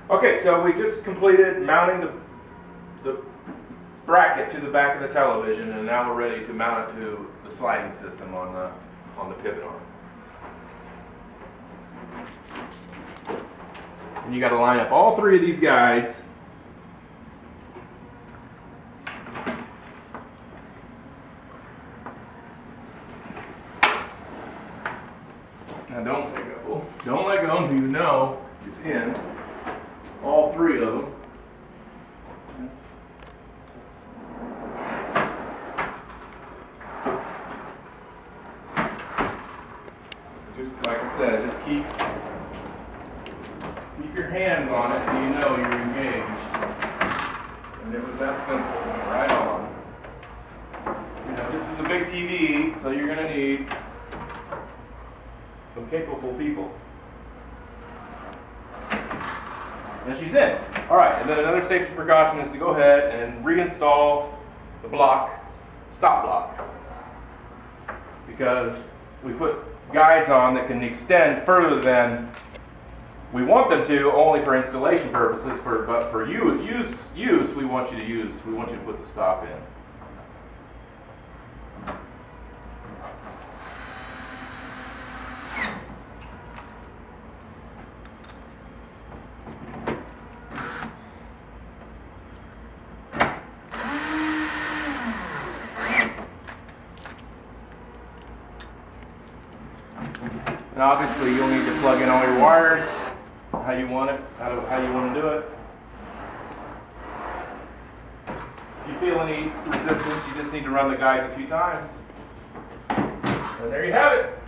Okay, so we just completed mounting the bracket to the back of the television, and now we're ready to mount it to the sliding system on the pivot arm. And you got to line up all three of these guides. Now don't let go. Don't let go until you know it's in. All three of them. Just like I said, just keep your hands on it so you know you're engaged. And it was that simple, right on. You know, this is a big TV, so you're gonna need some capable people. And she's in. All right, and then another safety precaution is to go ahead and reinstall the block, stop block. Because we put guides on that can extend further than we want them to, only for installation purposes, but for use, we want you to put the stop in. And obviously you'll need to plug in all your wires, how you want it, how you want to do it. If you feel any resistance, you just need to run the guides a few times. And there you have it.